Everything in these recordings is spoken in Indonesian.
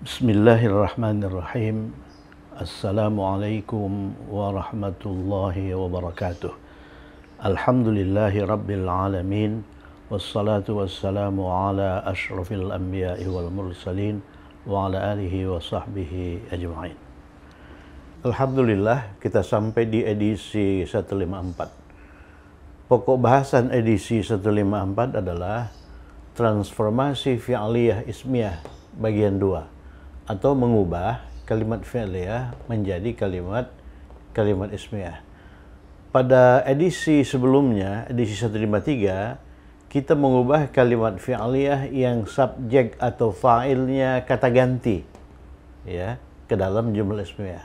Bismillahirrahmanirrahim. Assalamualaikum warahmatullahi wabarakatuh. Alhamdulillahi rabbil alamin. Wassalatu wassalamu ala ashrafil anbiya'i wal mursalin wa ala alihi wa sahbihi ajma'in. Alhamdulillah, kita sampai di edisi 154. Pokok bahasan edisi 154 adalah transformasi fi'liyah ismiyah bagian 2, atau mengubah kalimat fi'liyah menjadi kalimat ismiyah. Pada edisi sebelumnya, edisi 153, kita mengubah kalimat fi'liyah yang subjek atau fa'ilnya kata ganti, ya, ke dalam jumlah ismiyah.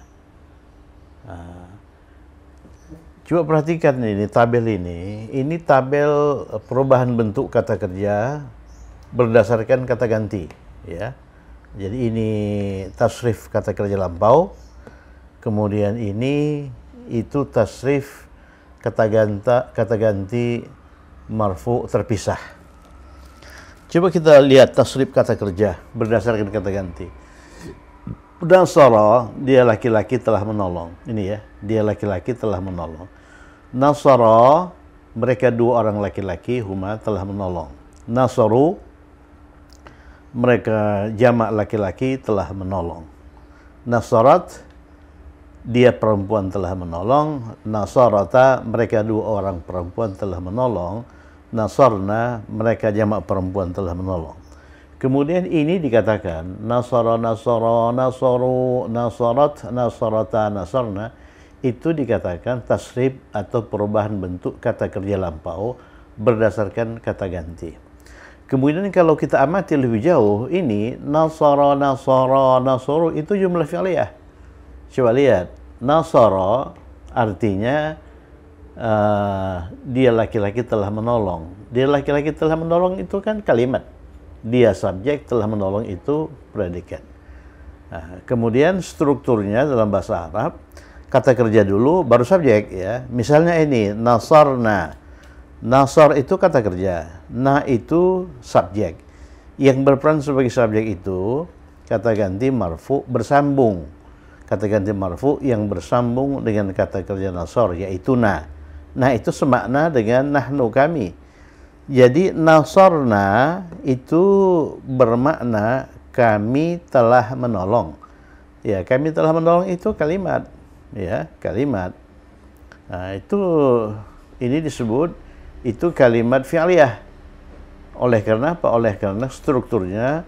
Coba perhatikan ini tabel ini tabel perubahan bentuk kata kerja berdasarkan kata ganti, ya. Jadi ini tasrif kata kerja lampau, kemudian itu tasrif kata ganti marfu terpisah. Coba kita lihat tasrif kata kerja berdasarkan kata ganti. Nasara, dia laki-laki telah menolong. Ini ya, dia laki-laki telah menolong. Nasara, mereka dua orang laki-laki, huma telah menolong. Nasaru, mereka jamak laki-laki telah menolong. Nasarat, dia perempuan telah menolong. Nasarata, mereka dua orang perempuan telah menolong. Nasarna, mereka jamak perempuan telah menolong. Kemudian ini dikatakan nasara, nasara, nasaru, nasarat, nasarata, nasarna, itu dikatakan tasrif atau perubahan bentuk kata kerja lampau berdasarkan kata ganti. Kemudian kalau kita amati lebih jauh, ini nasara, nasara, nasaru itu jumlah fi'liyah. Coba lihat, nasara artinya dia laki-laki telah menolong. Dia laki-laki telah menolong itu kan kalimat. Dia subjek, telah menolong itu predikat. Nah, kemudian strukturnya dalam bahasa Arab, kata kerja dulu baru subjek, ya. Misalnya ini nasarna. Nasar itu kata kerja, na itu subjek. Yang berperan sebagai subjek itu kata ganti marfu bersambung. Kata ganti marfu yang bersambung dengan kata kerja nasar, yaitu na. Nah, itu semakna dengan nahnu, kami. Jadi nasarna itu bermakna kami telah menolong. Ya, kami telah menolong itu kalimat, ya, kalimat. Nah, ini disebut itu kalimat fi'liyah. Oleh karena apa? Oleh karena strukturnya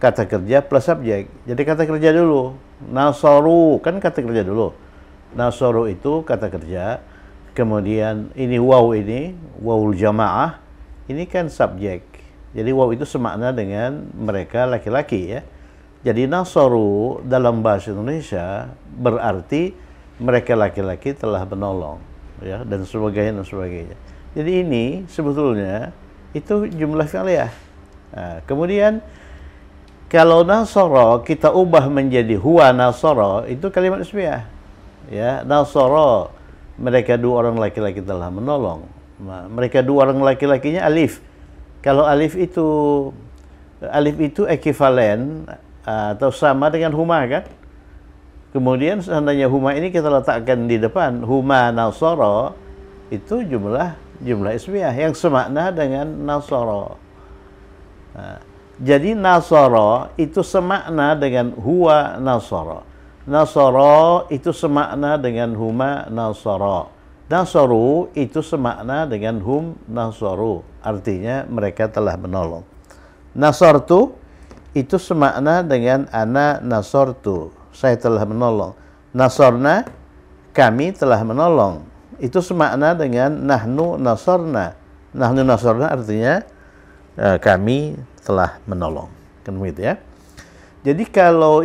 kata kerja plus subjek. Jadi kata kerja dulu. Nasaru, kan kata kerja dulu. Nasaru itu kata kerja. Kemudian ini wawul jamaah, ini kan subjek. Jadi waw itu semakna dengan mereka laki-laki, ya. Jadi nasaru dalam bahasa Indonesia berarti mereka laki-laki telah menolong, ya, dan sebagainya dan sebagainya. Jadi ini sebetulnya itu jumlah fi'liyah. Nah, kemudian kalau nasara kita ubah menjadi huwa nasara, itu kalimat ismiyah. Ya, nasara, mereka dua orang laki-laki telah menolong. Nah, mereka dua orang laki-lakinya alif. Kalau alif itu ekivalen atau sama dengan huma, kan? Kemudian seandainya huma ini kita letakkan di depan, huma nasara, itu jumlah ismiyah yang semakna dengan nasara. Nah, jadi nasara itu semakna dengan huwa nasara. Nasara itu semakna dengan huma nasara. Nasaru itu semakna dengan hum nasaru. Artinya mereka telah menolong. Nasartu itu semakna dengan ana nasartu. Saya telah menolong. Nasarna, kami telah menolong. Itu semakna dengan nahnu nasarna. Nahnu nasarna artinya kami telah menolong. Kan begitu, ya. Jadi kalau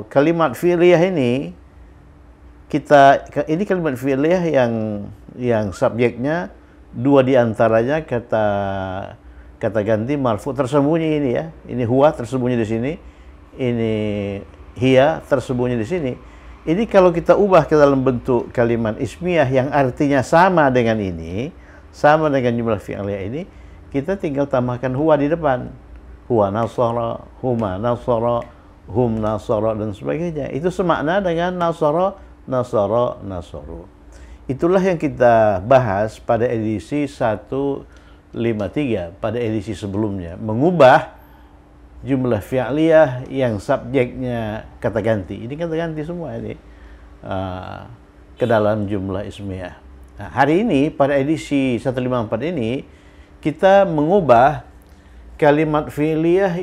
kalimat fi'liyah ini kalimat fi'liyah yang subjeknya dua diantaranya kata ganti marfu tersembunyi ini, ya. Ini huwa tersembunyi di sini. Ini hiya tersembunyi di sini. Ini kalau kita ubah ke dalam bentuk kalimat ismiyah yang artinya sama dengan jumlah fi'liyah ini, kita tinggal tambahkan huwa di depan. huwa nasara, huma nasara, hum nasara, dan sebagainya. Itu semakna dengan nasara, nasara, nasaru. Itulah yang kita bahas pada edisi 153, pada edisi sebelumnya. Mengubah jumlah fi'liyah yang subjeknya kata ganti. Ini kata ganti semua ini ke dalam jumlah ismiyah. Nah, hari ini pada edisi 154 ini kita mengubah kalimat fi'liyah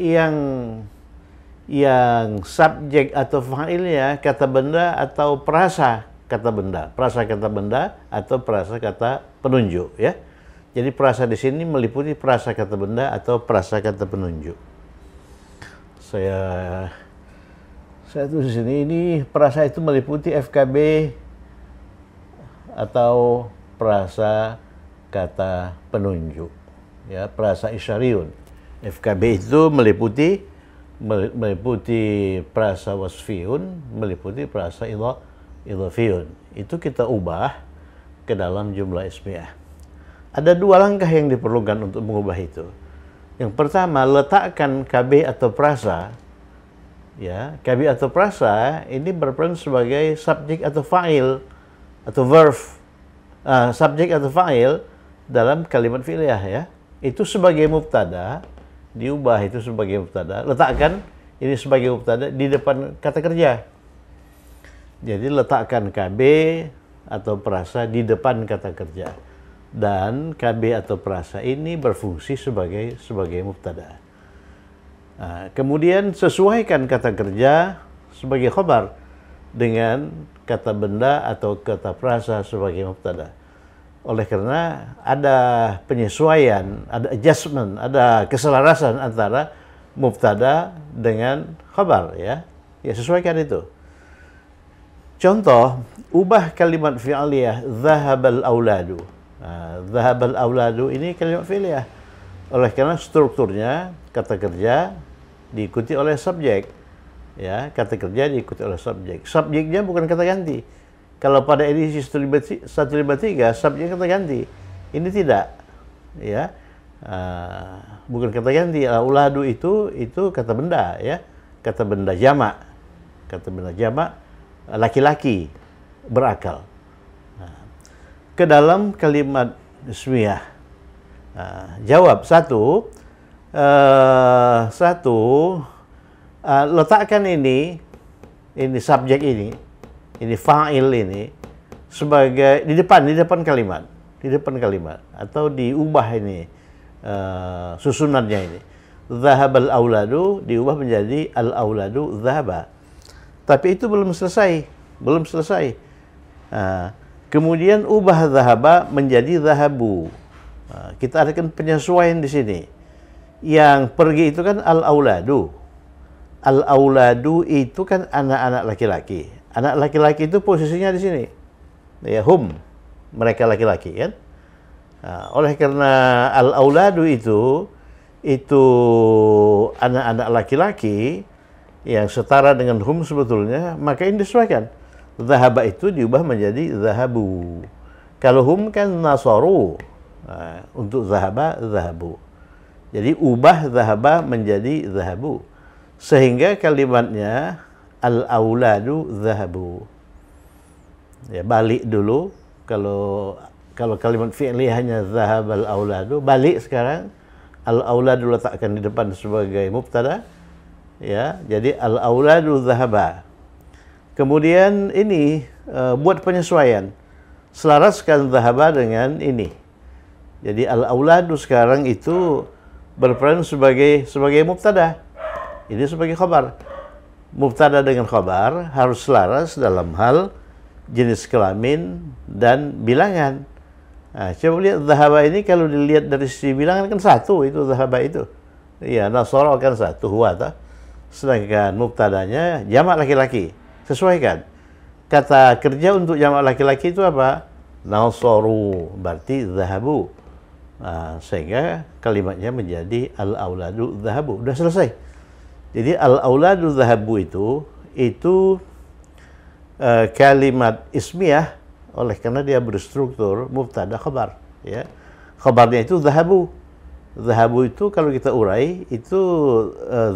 yang subjek atau fa'ilnya kata benda atau prasa kata benda, prasa kata benda atau prasa kata penunjuk, ya. Jadi prasa di sini meliputi prasa kata benda atau prasa kata penunjuk. Saya tulis di sini, ini prasa itu meliputi FKB atau prasa kata penunjuk, ya, prasa isyariun. FKB itu meliputi prasa wasfiyun, meliputi prasa idhafiyun. Itu kita ubah ke dalam jumlah ismiyah. Ada dua langkah yang diperlukan untuk mengubah itu. Yang pertama, letakkan KB atau prasa. Ya, KB atau prasa ini berperan sebagai subjek atau fa'il atau verb. Subjek atau fa'il dalam kalimat fi'liyah, ya. Itu sebagai mubtada, diubah itu sebagai mubtada. Letakkan ini sebagai mubtada di depan kata kerja. Jadi letakkan KB atau prasa di depan kata kerja. Dan KB atau prasa ini berfungsi sebagai mubtada. Nah, kemudian sesuaikan kata kerja sebagai khabar dengan kata benda atau kata prasa sebagai mubtada. Oleh karena ada penyesuaian, ada adjustment, ada keselarasan antara mubtada dengan khabar, ya. Ya, sesuaikan itu. Contoh, ubah kalimat fi'liyah dhahabal auladu. Dhahabal auladu ini kalimat fi'liyah. Oleh karena strukturnya kata kerja diikuti oleh subjek. Ya, kata kerja diikuti oleh subjek. Subjeknya bukan kata ganti. Kalau pada edisi 153 subjek kata ganti. Ini tidak. Ya. Bukan kata ganti. Auladu itu kata benda, ya. Kata benda jamak. Kata benda jamak laki-laki berakal. Ke dalam kalimat ismiyah. Jawab satu, letakkan ini subjek ini fa'il ini sebagai di depan kalimat, atau diubah ini susunannya ini. Dhahabal auladu diubah menjadi al auladu dhahaba. Tapi itu belum selesai. Kemudian ubah dhahaba menjadi dhahabu. Kita adakan penyesuaian di sini. Yang pergi itu kan al-auladu. Al-auladu itu kan anak-anak laki-laki. Anak laki-laki itu posisinya di sini. Ya, hum, mereka laki-laki, kan? Oleh karena al-auladu itu anak-anak laki-laki yang setara dengan hum sebetulnya, maka ini disesuaikan. Dhahaba itu diubah menjadi dhahabu. Kalau hum kan nasaru. Untuk dhahaba, dhahabu. Jadi ubah dhahaba menjadi dhahabu. Sehingga kalimatnya al-auladu dhahabu. Ya, balik dulu. Kalau kalimat fi'li hanya dhahabal auladu, balik sekarang. Al-auladu letakkan di depan sebagai mubtada. Ya, jadi al-auladu dhahaba. Kemudian ini buat penyesuaian. Selaraskan dhahaba dengan ini. Jadi al-auladu sekarang itu berperan sebagai mubtada. Ini sebagai khabar. Mubtada dengan khabar harus selaras dalam hal jenis kelamin dan bilangan. Nah, coba lihat dhahaba ini, kalau dilihat dari sisi bilangan kan satu itu dhahaba itu. Iya, nasara kan satu, huwa ta. Sedangkan mubtadanya jamak laki-laki. Sesuaikan. Kata kerja untuk jamak laki-laki itu apa? Nasaru, berarti dhahabu. Sehingga kalimatnya menjadi al-auladu dhahabu. Udah selesai. Jadi al-auladu dhahabu itu kalimat ismiyah, oleh karena dia berstruktur mubtada khabar, ya. Khabarnya itu dhahabu. Zahabu itu kalau kita urai itu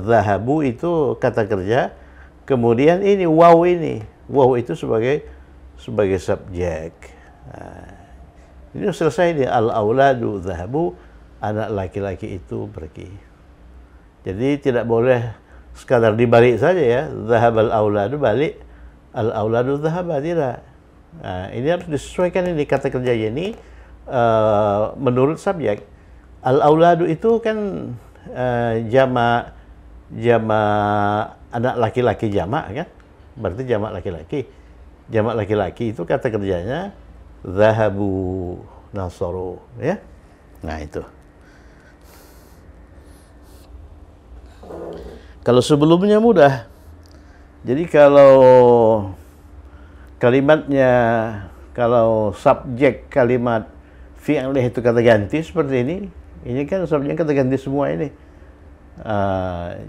zahabu itu kata kerja, kemudian ini wow itu sebagai subjek. Nah, ini selesai di al-auladu zahabu, anak laki-laki itu pergi. Jadi tidak boleh sekadar dibalik saja ya, zahabal auladu balik, al-auladu zahaba, tidak. Nah, ini harus disesuaikan ini kata kerja ini menurut subjek. Al-auladu itu kan jamak anak laki-laki jamak kan? Berarti jamak laki-laki. Jamak laki-laki itu kata kerjanya zahabu nasaru ya. Nah, itu. Kalau sebelumnya mudah. Jadi kalau kalimatnya, kalau subjek kalimat fi'lih itu kata ganti seperti ini kan subjeknya kata ganti semua ini.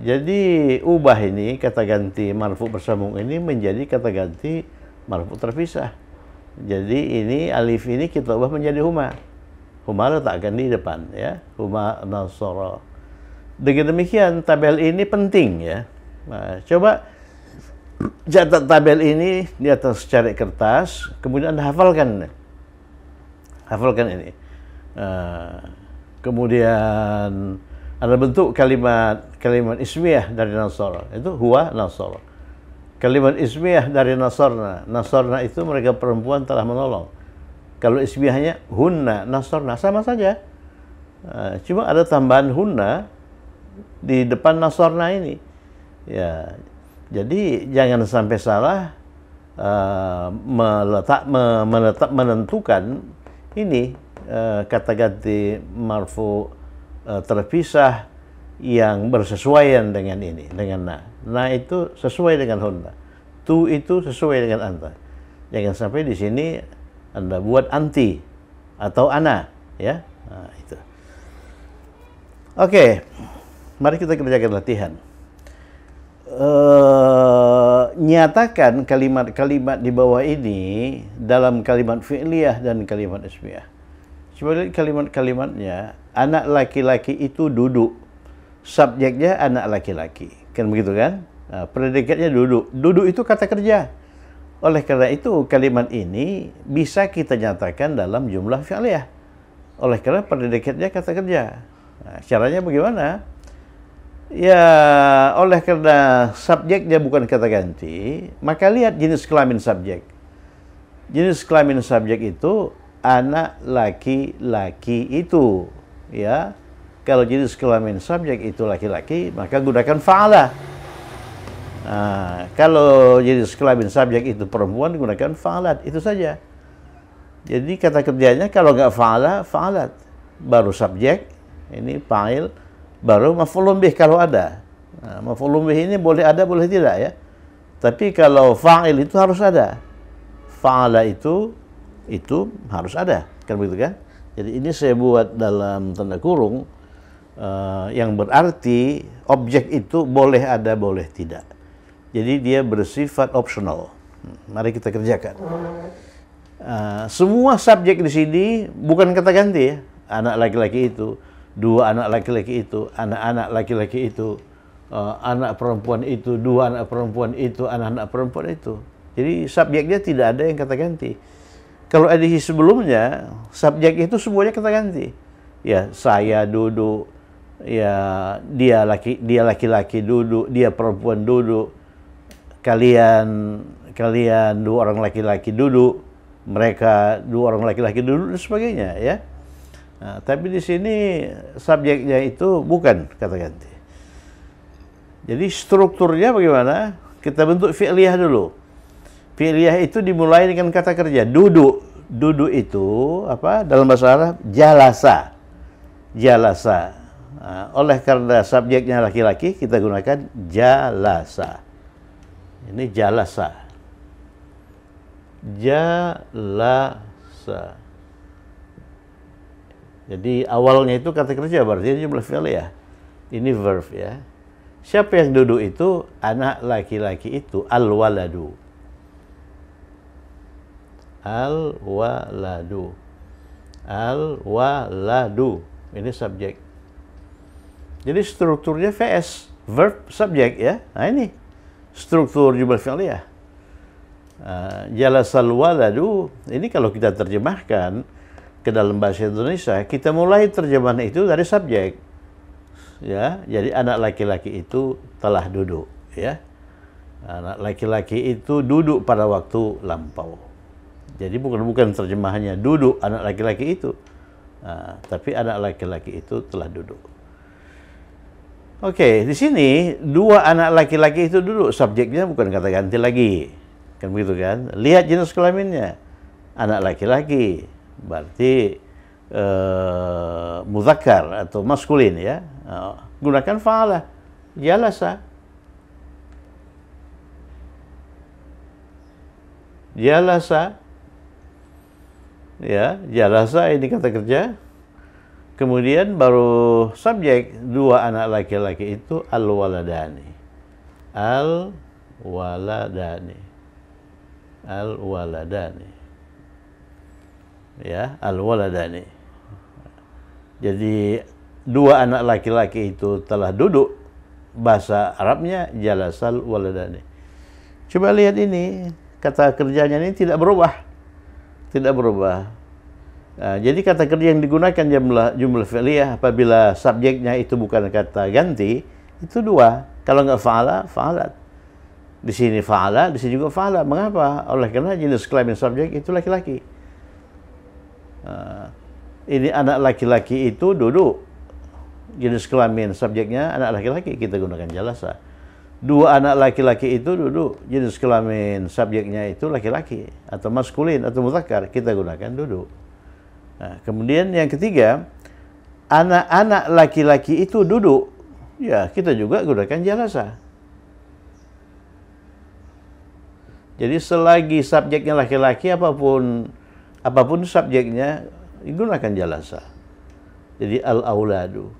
Jadi ubah ini kata ganti marfu bersambung ini menjadi kata ganti marfu terpisah. Jadi ini alif ini kita ubah menjadi huma. Huma letakkan di depan ya. Huma nasara. Dengan demikian tabel ini penting ya. Nah, coba catat tabel ini di atas cari kertas, kemudian Anda hafalkan. Hafalkan ini. Kemudian ada bentuk kalimat ismiyah dari nasara, itu huwa nasara. Kalimat ismiyah dari nasarna, nasarna itu mereka perempuan telah menolong. Kalau ismiyahnya hunna nasarna, sama saja. Cuma ada tambahan hunna di depan nasarna ini. Ya, jadi jangan sampai salah menentukan ini kata ganti marfu terpisah yang bersesuaian dengan ini, dengan na. Na itu sesuai dengan hunna. Tu itu sesuai dengan anta. Jangan sampai di sini Anda buat anti atau ana, ya. Nah, itu. Oke. Mari kita kerjakan latihan. Nyatakan kalimat-kalimat di bawah ini dalam kalimat fi'liyah dan kalimat ismiyah. Coba lihat kalimat-kalimatnya. Anak laki-laki itu duduk. Subjeknya anak laki-laki. Kan begitu kan? Nah, predikatnya duduk. Duduk itu kata kerja. Oleh karena itu kalimat ini bisa kita nyatakan dalam jumlah fi'liyah. Oleh karena predikatnya kata kerja. Nah, caranya bagaimana? Ya, oleh karena subjeknya bukan kata ganti, maka lihat jenis kelamin subjek. Jenis kelamin subjek itu anak laki-laki itu, ya. Kalau jenis kelamin subjek itu laki-laki, maka gunakan fa'ala. Nah, kalau jenis kelamin subjek itu perempuan, gunakan fa'alat. Itu saja. Jadi kata kerjanya kalau nggak fa'ala, fa'alat. Baru subjek, ini fa'il, baru maf'ulun bih kalau ada. Nah, maf'ulun bih ini boleh ada, boleh tidak ya. Tapi kalau fa'il itu harus ada. Fa'ala itu harus ada. Kan begitu kan? Jadi ini saya buat dalam tanda kurung yang berarti objek itu boleh ada, boleh tidak. Jadi dia bersifat optional. Mari kita kerjakan. Semua subjek di sini bukan kata ganti ya. Anak laki-laki itu, dua anak laki-laki itu, anak-anak laki-laki itu, anak perempuan itu, dua anak perempuan itu, anak-anak perempuan itu. Jadi subjeknya tidak ada yang kata ganti. Kalau edisi sebelumnya, subjek itu semuanya kata ganti. Ya, saya duduk, ya dia laki-laki duduk, dia perempuan duduk, kalian dua orang laki-laki duduk, mereka dua orang laki-laki duduk dan sebagainya ya. Nah, tapi di sini subjeknya itu bukan kata ganti. Jadi strukturnya bagaimana? Kita bentuk fi'liyah dulu. Fi'liyah itu dimulai dengan kata kerja duduk. Duduk itu apa? Dalam bahasa Arab jalasa. Jalasa. Nah, oleh karena subjeknya laki-laki, kita gunakan jalasa. Ini jalasa. Jalasa. Jadi awalnya itu kata kerja, berarti ini jumlah fi'liyah. Ini verb ya. Siapa yang duduk itu? Anak laki-laki itu al-waladu. Al-waladu. Al-waladu. Ini subjek. Jadi strukturnya VS, verb subject ya. Nah ini struktur jumlah fi'liyah. Jalasal waladu, ini kalau kita terjemahkan ke dalam bahasa Indonesia, kita mulai terjemahan itu dari subjek. Ya, jadi anak laki-laki itu telah duduk, ya. Anak laki-laki itu duduk pada waktu lampau. Jadi bukan terjemahannya duduk anak laki-laki itu, tapi anak laki-laki itu telah duduk. Oke, di sini dua anak laki-laki itu duduk, subjeknya bukan kata ganti lagi, kan begitu kan? Lihat jenis kelaminnya, anak laki-laki, berarti muzakkar atau maskulin ya. Gunakan fa'ala, jalasa. Jalasa, ya, jalasa ini kata kerja. Kemudian baru subjek, dua anak laki-laki itu al-waladani. Al-waladani. Al-waladani. Ya, al-waladani. Jadi dua anak laki-laki itu telah duduk. Bahasa Arabnya jalasal waladani. Coba lihat ini, kata kerjanya ini tidak berubah. Tidak berubah. Nah, jadi kata kerja yang digunakan jumlah fi'liyah apabila subjeknya itu bukan kata ganti, itu dua. Kalau nggak fa'ala, fa'alat. Di sini fa'ala, di sini juga fa'ala. Mengapa? Oleh karena jenis kelamin subjek itu laki-laki. Ini anak laki-laki itu duduk. Jenis kelamin subjeknya anak laki-laki, kita gunakan jalasa. Dua anak laki-laki itu duduk. Jenis kelamin subjeknya itu laki-laki atau maskulin atau muzakkar, kita gunakan duduk. Nah, kemudian yang ketiga, anak-anak laki-laki itu duduk. Ya, kita juga gunakan jalasa. Jadi selagi subjeknya laki-laki, apapun subjeknya, digunakan jalasa. Jadi al-auladu.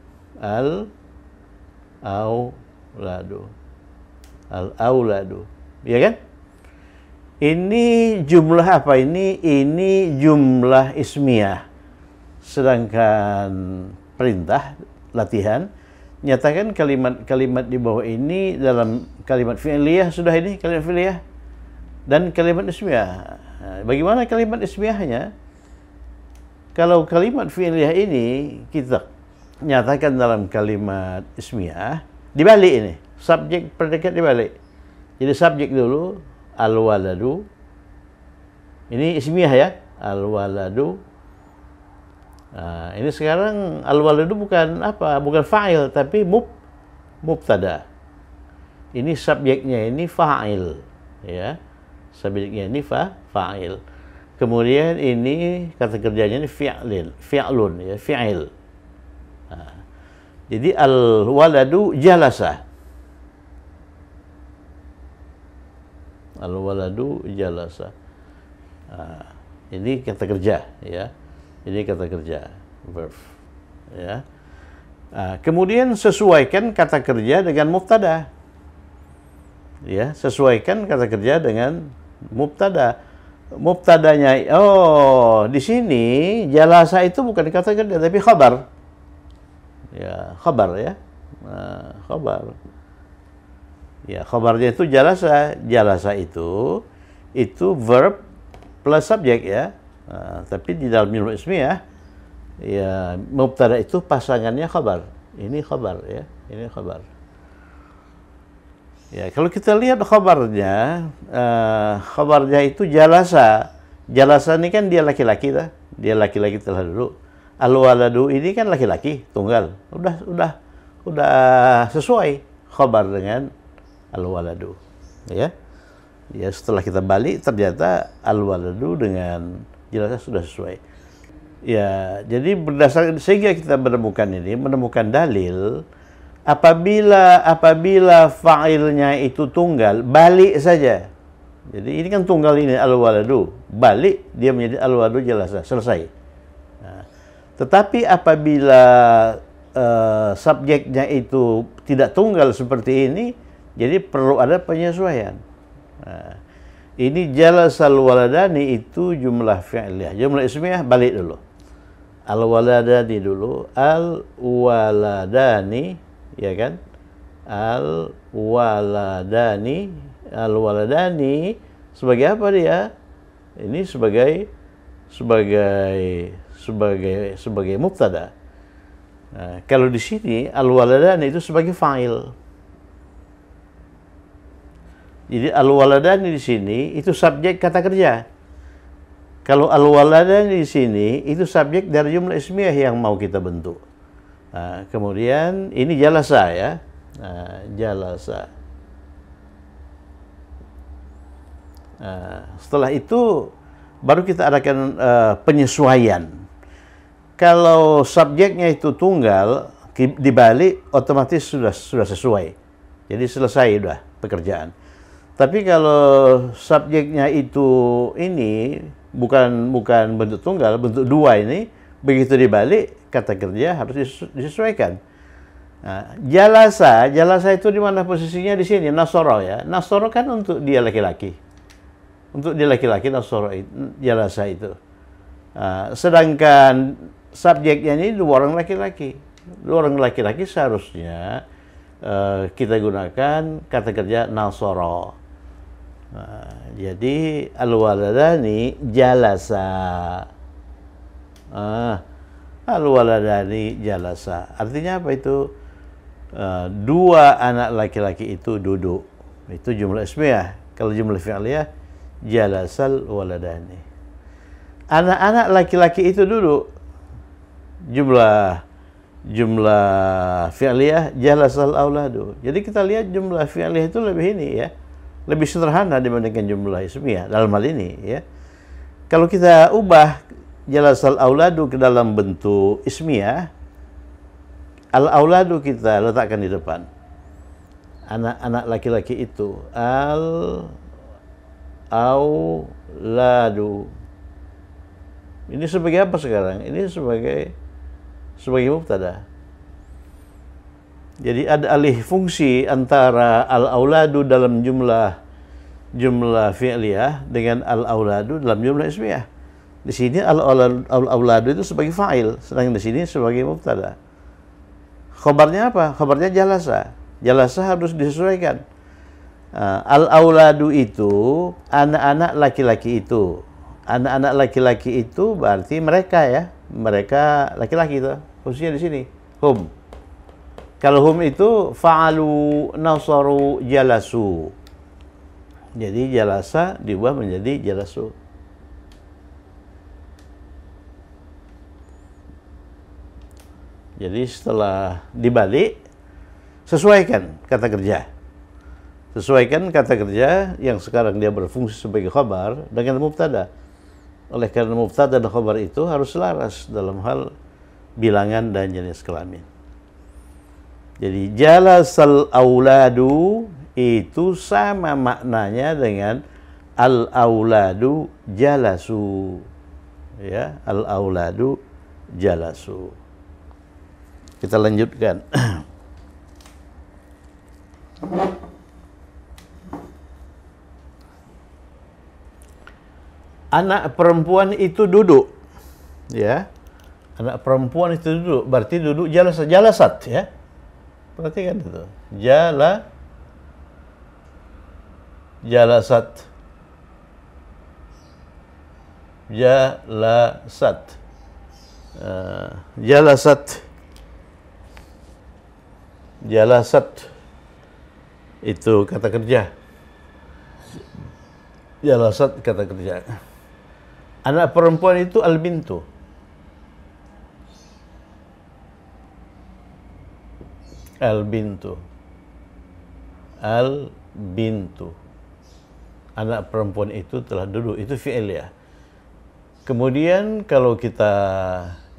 Al-auladu. Al-auladu. Ya kan? Ini jumlah apa ini? Ini jumlah ismiyah. Sedangkan perintah, latihan, nyatakan kalimat-kalimat di bawah ini dalam kalimat fi'liyah, sudah ini kalimat fi'liyah. Dan kalimat ismiyah. Nah, bagaimana kalimat ismiyahnya? Kalau kalimat fi'liyah ini kita nyatakan dalam kalimat ismiyah, dibalik ini. Subjek predikat dibalik. Jadi subjek dulu, al-waladu. Ini ismiyah ya, al-waladu. Nah, ini sekarang al-waladu bukan apa? Bukan fa'il, tapi mubtada. Ini subjeknya ini fa'il, ya. Subjeknya ini fa'il. Kemudian ini kata kerjanya ini fi'lun, ya, fi'il. Nah, jadi al-waladu jalasa. Al-waladu jalasa. Nah, ini kata kerja, ya. Ini kata kerja, verb, ya. Nah, kemudian sesuaikan kata kerja dengan mubtada. Ya, sesuaikan kata kerja dengan mubtada. Mubtadanya, di sini jalasa itu bukan kata kerja tapi khabar. Ya, khabar ya. Nah, khabar. Ya, khabarnya itu jalasa. Jalasa itu verb plus subjek ya. Nah, tapi di dalam jumlah ismiyah ya mubtada itu pasangannya khabar. Ini khabar ya. Ini khabar. Ya, kalau kita lihat khabarnya itu jalasa. Jalasa ini kan dia laki-laki dah. Dia laki-laki telah duduk. Al-waladu ini kan laki-laki tunggal. Udah sesuai khabar dengan al-waladu. Ya. Ya, setelah kita balik ternyata al-waladu dengan jelasnya sudah sesuai. Ya, jadi berdasarkan sehingga kita menemukan dalil apabila fa'ilnya itu tunggal, balik saja. Jadi ini kan tunggal ini al-waladu, balik dia menjadi al-waladu jalasa, selesai. Nah, tetapi apabila subjeknya itu tidak tunggal seperti ini, jadi perlu ada penyesuaian. Nah, ini jalasal waladani itu jumlah fi'liyah. Jumlah ismiyah balik dulu. Al-waladani dulu. Al-waladani. ya kan? Al-waladani, al-waladani sebagai apa dia? Ini sebagai mubtada. Nah, kalau di sini al-waladani itu sebagai fa'il. Jadi al-waladani di sini itu subjek kata kerja. Kalau al-waladani di sini itu subjek dari jumlah ismiyah yang mau kita bentuk. Nah, kemudian ini jalasa ya. Nah, jalasa. Setelah itu baru kita adakan penyesuaian. Kalau subjeknya itu tunggal, dibalik otomatis sudah sesuai. Jadi selesai udah pekerjaan. Tapi kalau subjeknya itu ini bukan bentuk tunggal, bentuk dua ini, begitu dibalik kata kerja harus disesuaikan. Nah, jalasa itu di mana posisinya? Di sini nasoro ya. Nasoro kan untuk dia laki-laki. Untuk dia laki-laki nasoro jalasa itu. Sedangkan subjeknya ini dua orang laki-laki. Dua orang laki-laki seharusnya kita gunakan kata kerja nasoro. Jadi al-waladani jalasa. Al-waladani jalasa. Artinya apa itu? Dua anak laki-laki itu duduk. Itu jumlah ismiyah. Kalau jumlah fi'liyah, jalasal waladani. Anak-anak laki-laki itu duduk. Jumlah fi'liyah, jalasal auladu. Jadi kita lihat jumlah fi'liyah itu lebih ini ya. Lebih sederhana dibandingkan jumlah ismiyah dalam hal ini ya. Kalau kita ubah jalasal auladu ke dalam bentuk ismiyah, al-auladu kita letakkan di depan. Anak-anak laki-laki itu. Al-auladu. Ini sebagai apa sekarang? Ini sebagai mubtada. Jadi ada alih fungsi antara al-auladu dalam jumlah fi'liyah dengan al-auladu dalam jumlah ismiyah. Di sini al-auladu itu sebagai fa'il, sedangkan di sini sebagai mubtada. Khobarnya apa? Khobarnya jalasa. Jalasa harus disesuaikan. Al-auladu itu anak-anak laki-laki itu. Anak-anak laki-laki itu berarti mereka ya. Mereka laki-laki itu. Khususnya di sini. Hum. Kalau hum itu fa'alu, nasaru, jalasu. Jadi jalasa diubah menjadi jalasu. Jadi setelah dibalik, sesuaikan kata kerja. Sesuaikan kata kerja yang sekarang dia berfungsi sebagai khabar dengan mubtada. Oleh karena mubtada dan khabar itu harus selaras dalam hal bilangan dan jenis kelamin. Jadi jalasal auladu itu sama maknanya dengan al-auladu jalasu. Ya, al-auladu jalasu. Kita lanjutkan. Anak perempuan itu duduk. Ya. Anak perempuan itu duduk, berarti duduk jalasat ya. Perhatikan itu. Jalasat. Jalasat itu kata kerja. Jalasat kata kerja. Anak perempuan itu al-bintu. Al-bintu. Anak perempuan itu telah duduk. Itu fi'il ya. Kemudian kalau kita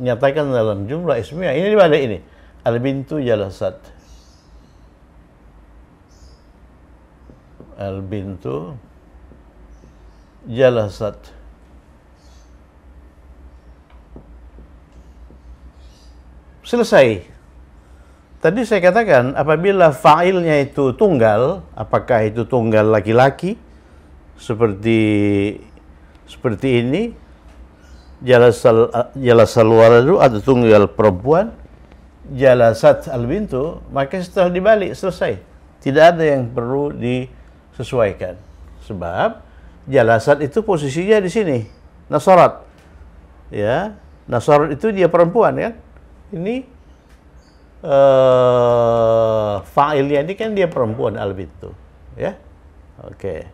nyatakan dalam jumlah ismiyah, ini dibalik ini. Al-bintu jalasat. Al-bintu jalasat. Selesai. Tadi saya katakan apabila fa'ilnya itu tunggal, apakah itu tunggal laki-laki seperti ini, jalasal waladu, atau tunggal perempuan, jalasat al-bintu, maka setelah dibalik selesai. Tidak ada yang perlu disesuaikan. Sebab jalasat itu posisinya di sini, nasarat. Ya, nasarat itu dia perempuan kan. Ini fa'ilnya ini kan dia perempuan al-bintu, ya. Oke.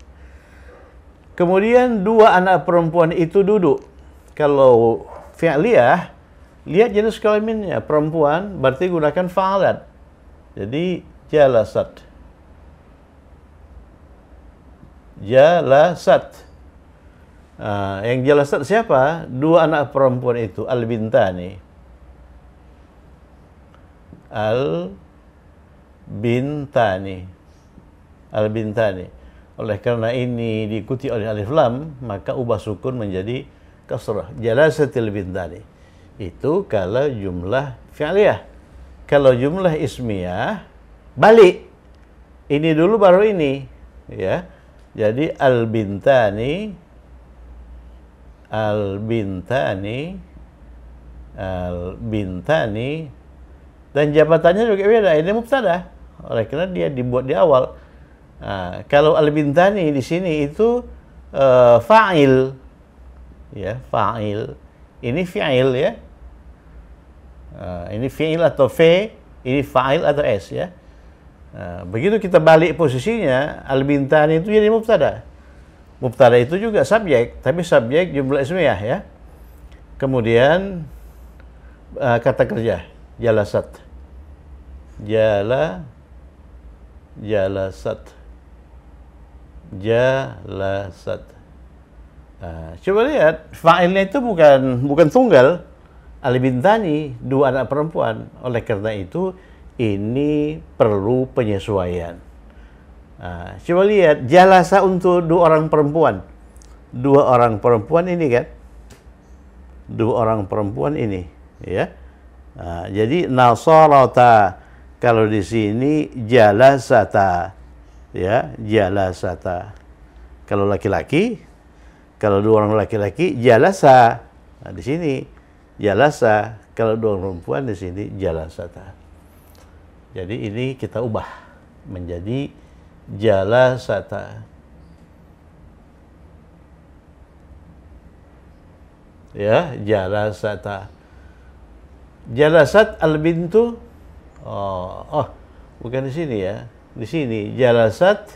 Kemudian dua anak perempuan itu duduk. Kalau fi'liyah, lihat jenis kelaminnya, perempuan berarti gunakan fa'alat. Jadi jalasat. Jalasat. Yang jalasat siapa? Dua anak perempuan itu, al-bintani. Al-bintani. Al-bintani. Oleh karena ini diikuti oleh alif lam, maka ubah sukun menjadi kasrah. Jalasatil bintani. Itu kalau jumlah fi'liyah. Kalau jumlah ismiyah, balik. Ini dulu baru ini, ya. Jadi al-bintani, al-bintani, al-bintani, dan jabatannya juga beda. Ini mubtada, oleh karena dia dibuat di awal. Kalau al-bintani di sini itu fa'il, ya, fa'il. Ini fi'il, ya. Ini fi'il atau fe, ini fa'il atau s, ya. Begitu kita balik posisinya, al-bintani itu jadi mubtada. Mubtada itu juga subjek, tapi subjek jumlah ismiyah, ya. Kemudian kata kerja, jalasat. Jalasat. Jalasat. Coba lihat, fa'ilnya itu bukan tunggal, al-bintani, dua anak perempuan. Oleh karena itu, ini perlu penyesuaian. Coba lihat, jalasa untuk dua orang perempuan. Dua orang perempuan ini kan? Dua orang perempuan ini, ya. Jadi nasarata, kalau di sini jalasata, ya, jalasata. Kalau laki-laki, kalau dua orang laki-laki jalasa. Di sini jalasa, kalau dua orang perempuan di sini jalasata. Jadi ini kita ubah menjadi jalasata. Ya, jalasata. Jalasat al-bintu. Bukan di sini, ya. Di sini jalasat,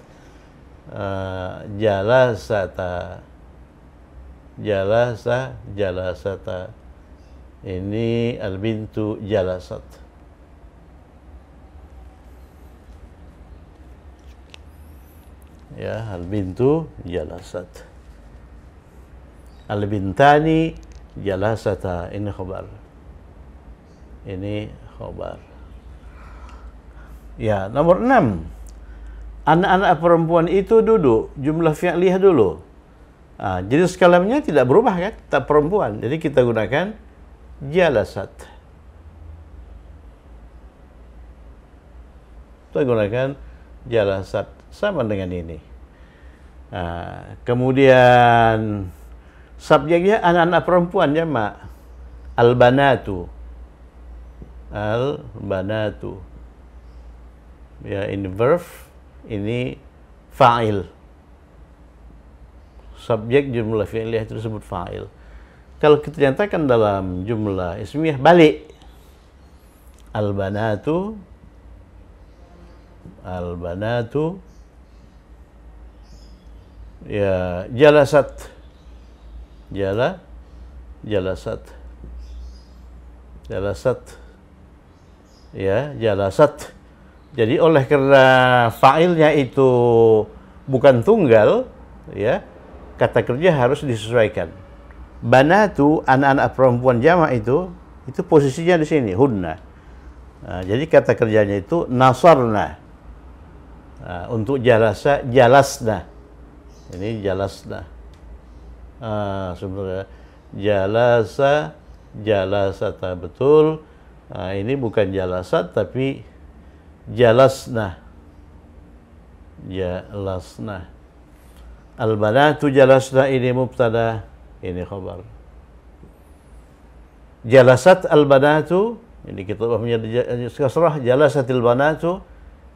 jalasata. Jalasata. Ini al-bintu jalasat. Ya, al-bintu jalasat. Al-bintani jalasata. Ini khabar. Ini khabar. Ya, nomor 6. Anak-anak perempuan itu duduk. Jumlah fi'liyah dulu. Jenis kalamnya tidak berubah kan? Tak perempuan. Jadi kita gunakan jalasat. Kita gunakan jalasat. Sama dengan ini. Kemudian subjeknya anak-anak perempuan, jamak. Al-banatu. Al-banatu. Ya, ini verb, ini fa'il. Subjek jumlah fi'liyah itu disebut fa'il. Kalau kita nyatakan dalam jumlah ismiyah, balik. Al-banatu. Al-banatu. Ya, jalasat. Jalasat. Jalasat. Ya, jalasat. Jadi oleh karena fa'ilnya itu bukan tunggal, ya, kata kerja harus disesuaikan. Banatu, anak-anak perempuan jamak itu posisinya di sini, hunna. Jadi kata kerjanya itu nasarna. Untuk jalasa, jalasna. Ini jalasna. Sebenarnya jalasa, jalasata, betul. Ini bukan jalasat tapi jalasna. Jalasna. Al-banatu jalasna, ini mubtada, ini khabar. Jalasat al-banatu, Ini kitabah menjadi kasrah, jalasatil banatu,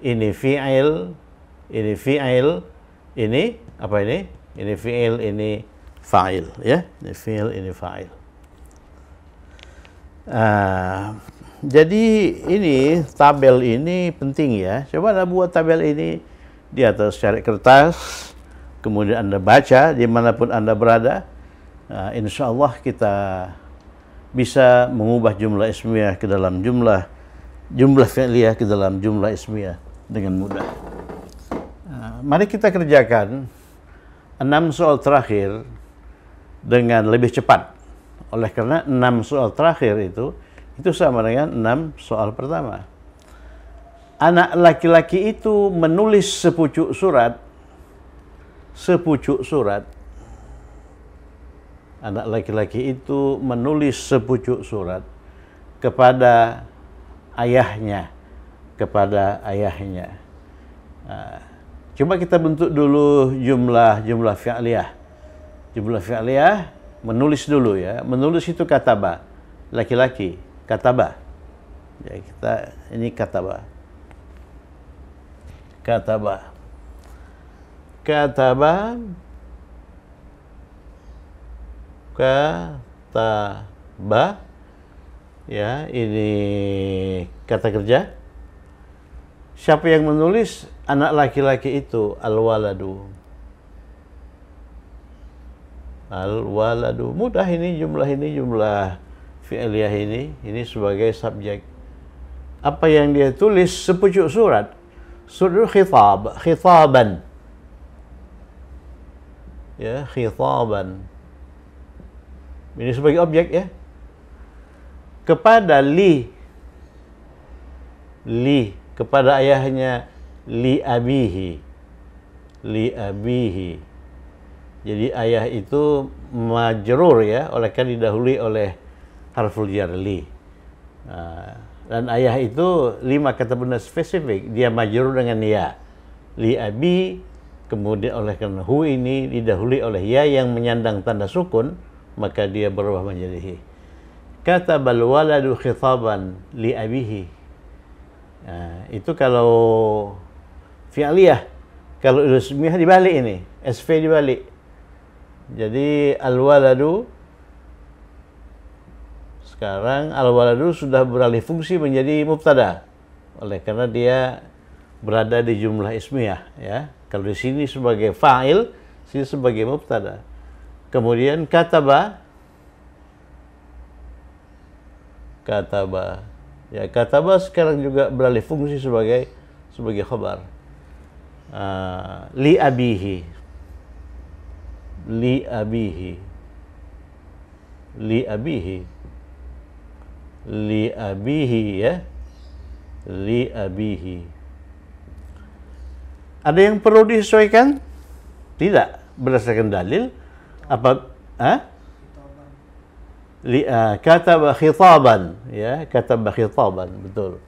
ini fi'il, ini apa ini? Ini fi'il, ini fa'il, ya. Ini fi'il, ini fa'il. Jadi ini tabel ini penting ya. Coba Anda buat tabel ini di atas cari kertas, kemudian Anda baca dimanapun Anda berada. Insya Allah kita bisa mengubah jumlah ismiyah ke dalam jumlah fi'liyah ke dalam jumlah ismiyah dengan mudah. Mari kita kerjakan 6 soal terakhir dengan lebih cepat. Oleh karena 6 soal terakhir itu sama dengan 6 soal pertama. Anak laki-laki itu menulis sepucuk surat. Anak laki-laki itu menulis sepucuk surat kepada ayahnya. Coba kita bentuk dulu jumlah fi'liyah. Jumlah fi'liyah menulis dulu ya. Menulis itu kataba, laki-laki, kataba. Ya, ini kataba. Ya, ini kata kerja. Siapa yang menulis? Anak laki-laki itu, al-waladu. Mudah ini jumlah fi'liyah ini sebagai subjek. Apa yang dia tulis? Sepucuk surat. Surat khitaban. Ya, khitaban. Ini sebagai objek ya. Kepada li, kepada ayahnya, li abihi. Jadi ayah itu majrur ya, oleh kan didahului oleh harful jar li. Dan ayah itu 5 kata benda spesifik, dia majrur dengan ya. Li abi, kemudian oleh karena hu ini didahului oleh ya yang menyandang tanda sukun, maka dia berubah menjadi hi. Katabal waladu khitaban li abihi. Itu kalau fi'liyah. Kalau ismiyah dibalik ini, SV dibalik. Jadi al-waladu, sekarang al-waladu sudah beralih fungsi menjadi mubtada. Oleh karena dia berada di jumlah ismiyah ya. Kalau di sini sebagai fa'il, sini sebagai mubtada. Kemudian kataba. Ya, kataba sekarang juga beralih fungsi sebagai khabar. Li abihi ya. Li abihi. Ada yang perlu disesuaikan? Tidak, berdasarkan dalil. Apa? Kataba khitaban ya, kataba khitaban, betul.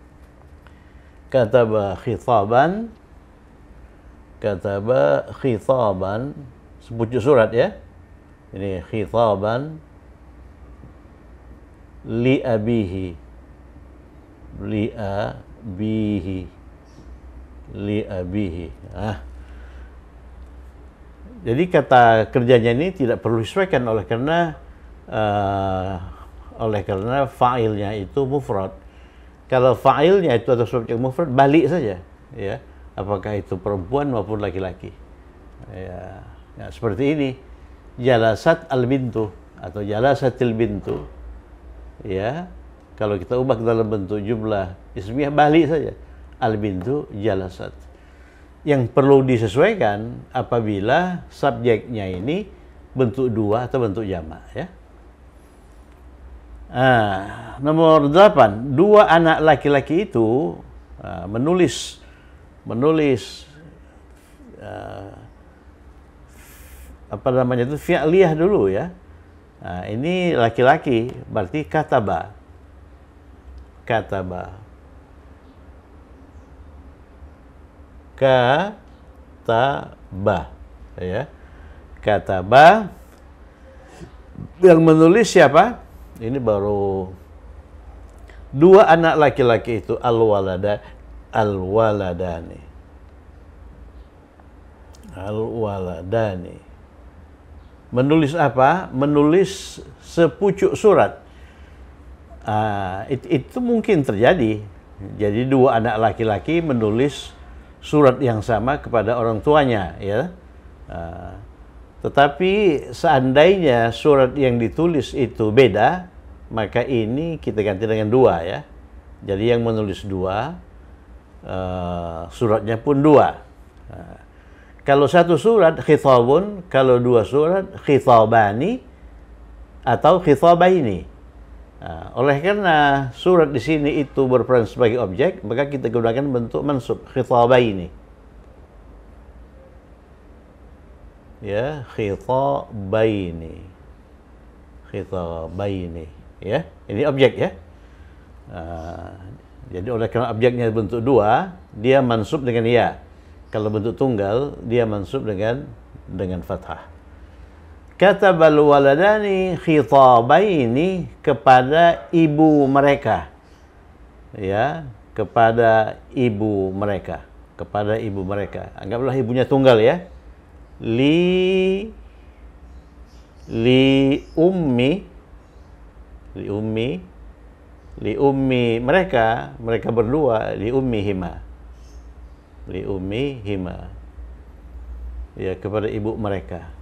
Kataba khitaban sepucuk surat ya. Ini khitaban li abihi. Jadi kata kerjanya ini tidak perlu disesuaikan oleh karena fa'ilnya itu mufrad. Kalau fa'ilnya itu atau subjek mufrad, balik saja ya, apakah itu perempuan maupun laki-laki ya, seperti ini, jalasat al-bintu atau jalasatil bintu ya. Kalau kita ubah ke dalam bentuk jumlah ismiyah, balik saja, al-bintu jalasat. Yang perlu disesuaikan apabila subjeknya ini bentuk 2 atau bentuk jamak ya. Nomor 8, 2 anak laki-laki itu menulis apa namanya itu, fi'liyah dulu ya. Ini laki-laki, berarti kataba ya. Kataba, yang menulis siapa? Ini baru Dua anak laki-laki itu al-waladani. Al-waladani. Menulis apa? Menulis sepucuk surat. Itu mungkin terjadi. Jadi dua anak laki-laki menulis surat yang sama kepada orang tuanya, ya. Tetapi seandainya surat yang ditulis itu beda, maka ini kita ganti dengan dua, ya. Jadi yang menulis dua, suratnya pun dua. Kalau satu surat khitabun, kalau dua surat khitabani atau khitabaini. Oleh karena surat di sini itu berperan sebagai objek, maka kita gunakan bentuk mansub khitabaini. Ya, khitabaini. Khitabaini, ya. Ini objek, ya. Jadi oleh karena objeknya bentuk dua, dia mansub dengan ya. Kalau bentuk tunggal, dia mansub dengan fathah. Katabal waladani khitabaini, kepada ibu mereka. Ya, kepada ibu mereka. Kepada ibu mereka. Anggaplah ibunya tunggal, ya. Li ummi mereka berdua, li ummihima, ya, kepada ibu mereka.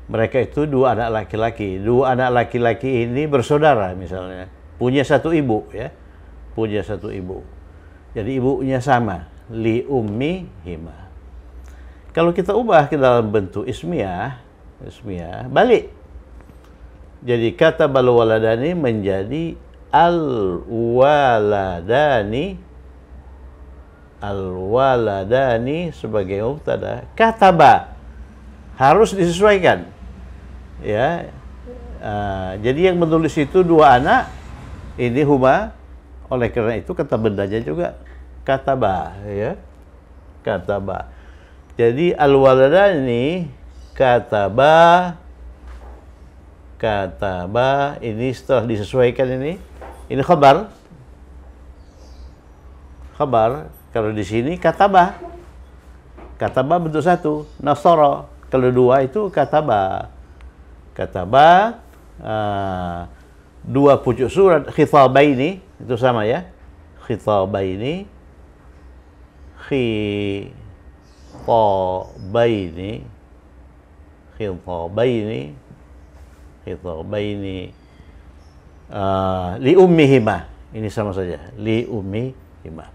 Mereka itu dua anak laki-laki. Dua anak laki-laki ini bersaudara misalnya, punya satu ibu, ya, punya satu ibu. Jadi ibunya sama, li ummihima. Kalau kita ubah ke dalam bentuk ismiyah, balik. Jadi kata bal waladani menjadi al-waladani sebagai mubtada. Kataba harus disesuaikan, ya. Jadi yang menulis itu dua anak, ini huma. Oleh karena itu kata bendanya juga kataba, ya, kataba. Jadi al-waladani kataba ini setelah disesuaikan ini khabar. Kalau di sini kataba bentuk satu, nasara. Kalau dua itu kataba, dua pucuk surat khitabaini itu sama, ya, khitabaini, li ummihima, ini sama saja, li ummihima.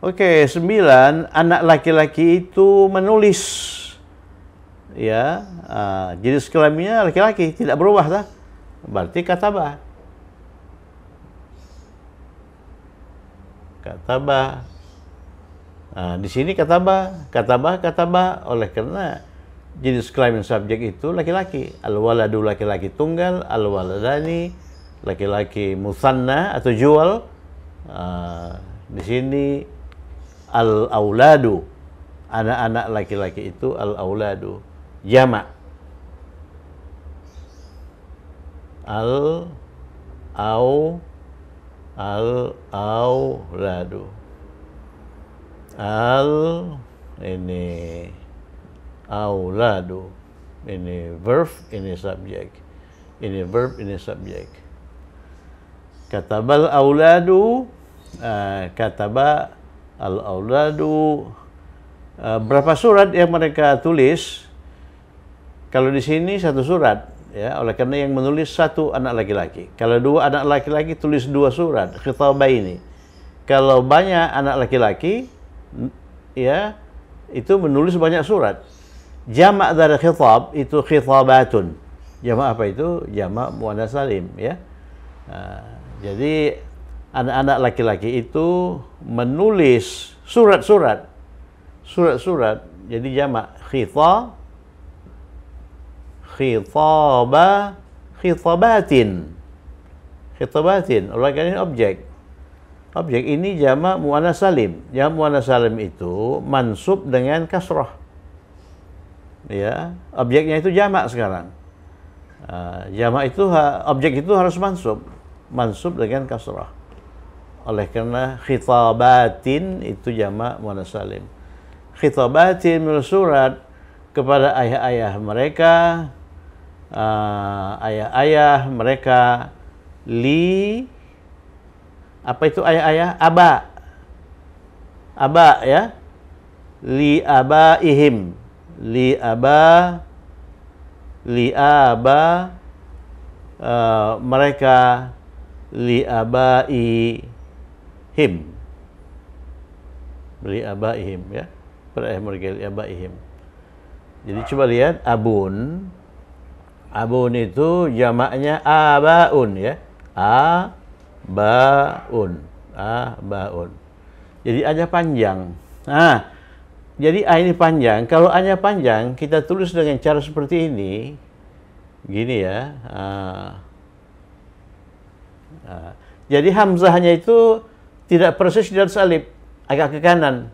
Oke, 9, anak laki-laki itu menulis, ya. Jenis kelaminnya laki-laki, tidak berubah, tak? Berarti kataba. Di sini kataba. Oleh karena jenis kelamin subjek itu laki-laki. Al-waladu laki-laki tunggal, al-waladani laki-laki musanna atau jual. Di sini al-auladu, anak-anak laki-laki itu al-auladu, jamak. Al-auladu. Ini auladu, ini verb, ini subjek. Ini verb, ini subjek. Katabal auladu, kataba al-auladu. Berapa surat yang mereka tulis? Kalau di sini satu surat, ya, oleh karena yang menulis satu anak laki-laki. Kalau dua anak laki-laki tulis dua surat, khitabaini. Kalau banyak anak laki-laki, ya, itu menulis banyak surat. Jamak dari khitab itu khitabatun. Jamak apa itu? Jamak muannats salim, ya. Jadi anak-anak laki-laki itu menulis surat-surat. Jadi jamak khitabatin. Oleh karena ini objek. Objek ini jamak muannats salim. Jamak muannats salim itu mansub dengan kasrah. Ya, objeknya itu jamak sekarang. Jamak itu objek itu harus mansub. mansub dengan kasrah. Oleh karena khitabatin itu jamak muannas salim. Khitabatin menurut surat kepada ayah-ayah mereka, ayah-ayah mereka, apa itu ayah-ayah? Aba ya, li abaihim, li aba mereka, li abaihim ya, pada ayah mereka, li abaihim. Jadi coba lihat abun itu jamaknya abaun ya, abaun. Jadi A-nya panjang. Nah, jadi A ini panjang. Kalau A-nya panjang, kita tulis dengan cara seperti ini. Gini ya. Jadi hamzahnya itu tidak persis di atas alif, agak ke kanan.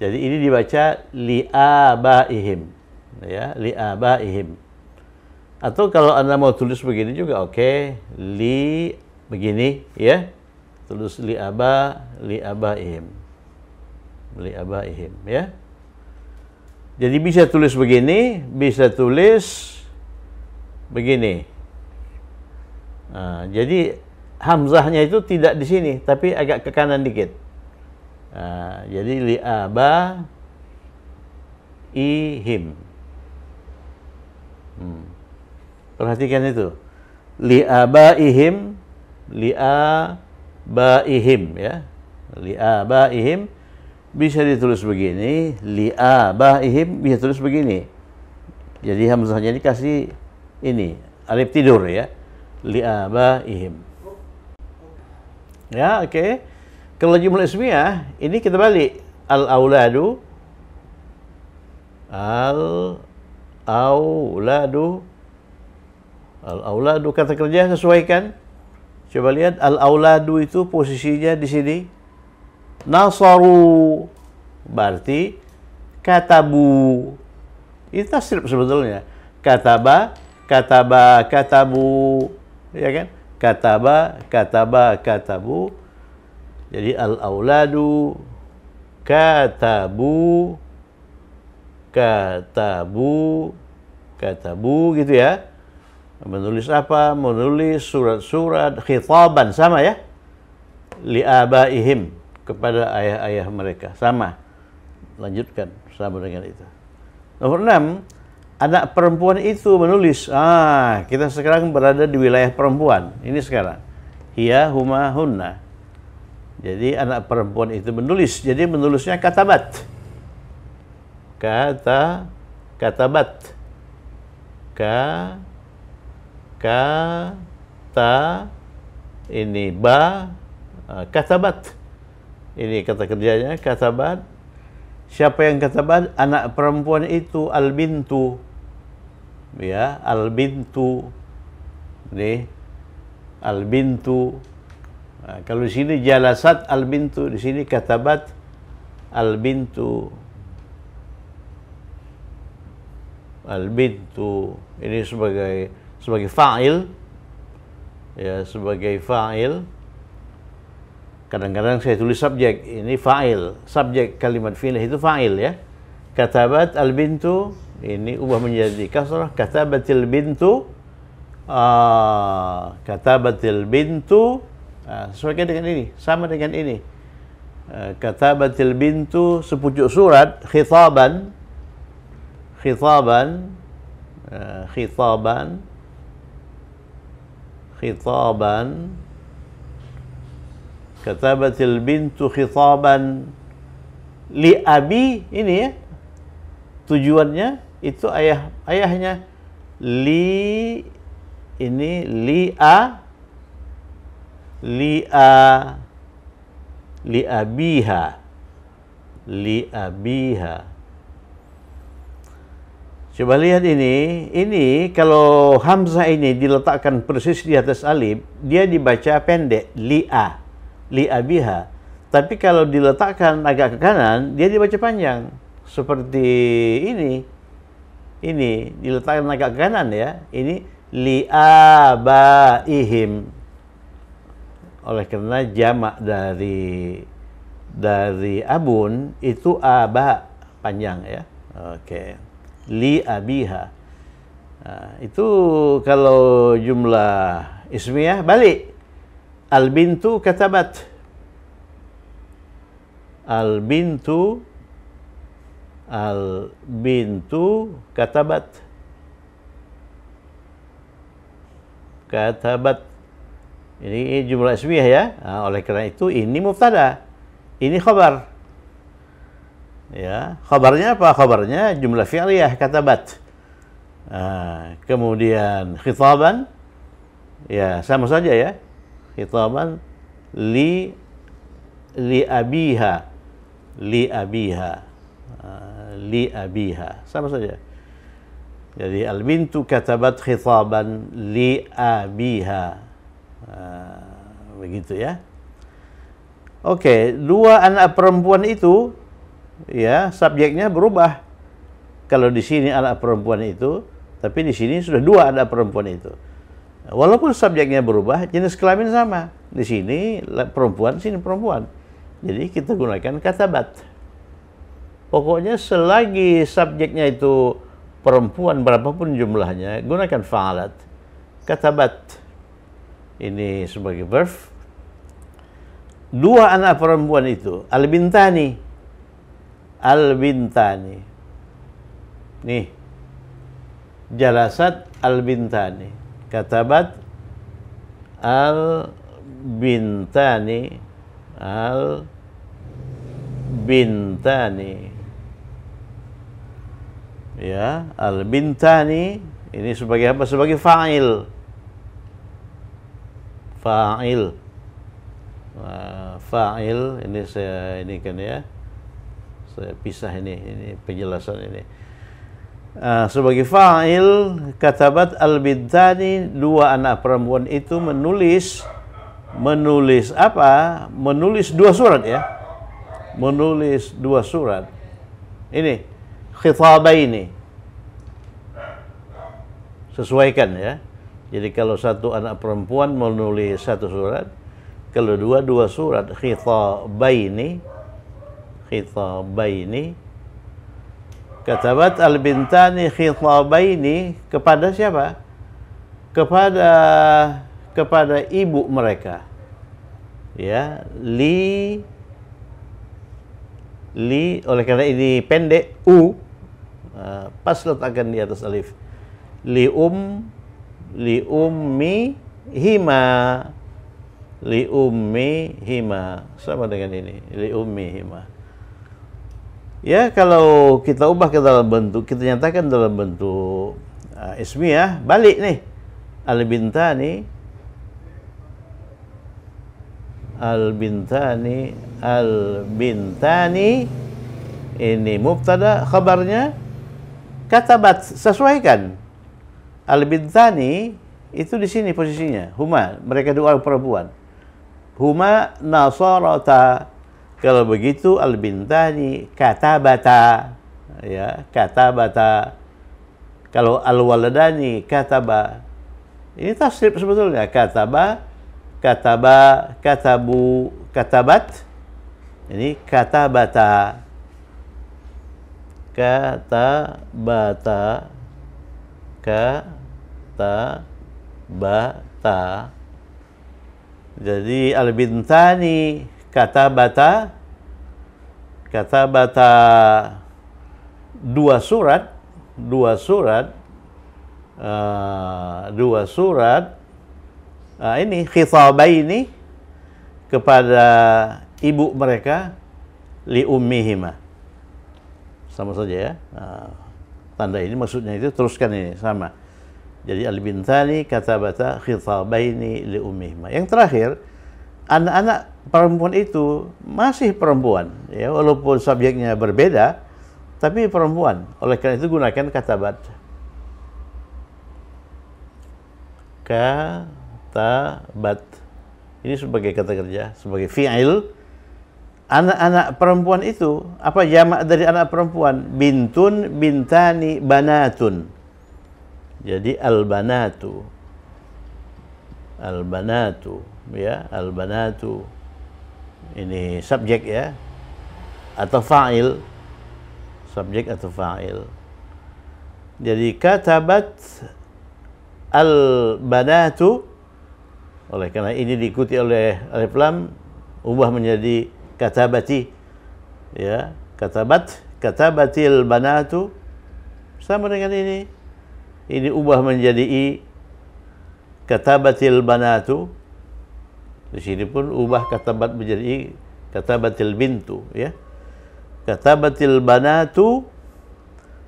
Jadi ini dibaca li'abaihim. Ya, li'abaihim. Atau kalau Anda mau tulis begini juga oke. Begini ya. Tulis li'abaihim ya. Jadi bisa tulis begini, bisa tulis begini. Jadi hamzahnya itu tidak di sini, tapi agak ke kanan dikit. Jadi li'abaihim. Perhatikan itu. Li'abaihim ya, li'abaihim bisa ditulis begini, li'abaihim bisa tulis begini. Jadi hamzahnya dikasih ini alif tidur ya, li'abaihim. Ya, oke. Kalau jumlah ismiyah ini kita balik, al-auladu kata kerja sesuaikan. Coba lihat al-auladu itu posisinya di sini. Nasaru berarti katabu. Itu tasrif sebetulnya. Katabu, ya kan? Katabu. Jadi al-auladu katabu gitu ya. Menulis apa? Menulis surat-surat khitaban, sama ya. Li'abaihim, kepada ayah-ayah mereka, sama. Lanjutkan, sama dengan itu. Nomor 6, anak perempuan itu menulis. Kita sekarang berada di wilayah perempuan. Ini sekarang. Hiya, huma, hunna. Jadi anak perempuan itu menulis. Jadi menulisnya katabat. Katabat. Ini katabat. Ini kata kerjanya katabat. Siapa yang katabat? Anak perempuan itu al-bintu. Ya, al-bintu. Nih, al-bintu. Kalau di sini jalasat al-bintu, di sini katabat al-bintu. Al-bintu ini sebagai fa'il ya, sebagai fa'il. Kadang-kadang saya tulis subjek, ini fa'il, subjek kalimat fi'il itu fa'il ya. Katabat al-bintu ini ubah menjadi kasrah, katabatil bintu. Katabatil bintu sesuaikan dengan ini, sama dengan ini. Katabatil bintu sepucuk surat, khitaban. Katabatil bintu khitaban li abi, ini ya. Tujuannya itu ayahnya li abiha. Coba lihat ini kalau hamzah ini diletakkan persis di atas alif, dia dibaca pendek, li abiha. Tapi kalau diletakkan agak ke kanan, dia dibaca panjang. Seperti ini diletakkan agak ke kanan ya. Ini li'abaihim. Oleh karena jamak dari abun itu aba, panjang ya. Oke. Li'abiha. Nah, itu kalau jumlah ismiyah balik. Al-bintu katabat. Al-bintu katabat. Katabat. Ini jumlah ismiyah ya. Nah, oleh karena itu ini mubtada. Ini khabar. Ya, khabarnya apa? Khabarnya jumlah fi'liyah katabat. Nah, kemudian khitaban ya sama saja ya. Khitaban li abiha. Li abiha sama saja. Jadi al-bintu katabat khitaban li abiha. Begitu ya. Oke, dua anak perempuan itu ya subjeknya berubah. Kalau di sini anak perempuan itu, tapi di sini sudah dua anak perempuan itu. Walaupun subjeknya berubah, jenis kelamin sama. Di sini perempuan, sini perempuan. Jadi kita gunakan katabat. Pokoknya selagi subjeknya itu perempuan berapapun jumlahnya, gunakan fa'alat. Katabat. Ini sebagai verb. Dua anak perempuan itu, al-bintani. Al-bintani. Nih. Jalasat al-bintani. Katabat al-bintani. Al-bintani. Ya, al-bintani ini sebagai apa? Sebagai fa'il. Fa'il. Fa'il ini saya ini kan ya. Saya pisah ini penjelasan ini. Sebagai fa'il, katabat al-bintani, dua anak perempuan itu menulis apa? Menulis dua surat ya. Menulis dua surat. Ini khitabaini. Sesuaikan ya. Jadi kalau satu anak perempuan menulis satu surat, kalau dua surat. Khitabaini. Katabat al-bintani khitabaini kepada siapa? Kepada ibu mereka. Ya, li oleh karena ini pendek pas letakkan di atas alif. Li ummi hima sama dengan ini, li ummi hima. Ya, kalau kita ubah ke dalam bentuk, kita nyatakan dalam bentuk ismiyah, balik nih. Al-bintani ini mubtada, khabarnya katabat, sesuaikan. Al-bintani itu di sini posisinya, huma, mereka dua orang perempuan. Huma nasarata. Kalau begitu al-bintani katabata, ya, katabata. Kalau al-waladani kataba. Ini tasrif sebetulnya, katabu, katabat. Ini katabata. Jadi al-bintani katabata dua surat ini khitabaini kepada ibu mereka, li ummihima. Sama saja ya. Tanda ini maksudnya itu teruskan ini sama. Jadi al-bintani katabata khitabaini li ummihima. Yang terakhir, anak-anak perempuan itu masih perempuan ya, walaupun subjeknya berbeda tapi perempuan. Oleh karena itu gunakan katabat. Katabat. Ini sebagai kata kerja, sebagai fi'il. Anak-anak perempuan itu apa jamak dari anak perempuan? Bintun, bintani, banatun. Jadi al-banatu, al-banatu, ya, al-banatu ini subjek ya, atau fa'il, subjek atau fa'il. Jadi katabat al-banatu, oleh karena ini diikuti oleh alif lam, ubah menjadi katabati, ya, katabatil banatu, sama dengan ini ubah menjadi i, katabatil banatu. Di sini pun ubah katabat menjadi i, katabatil bintu, ya. Katabatil banatu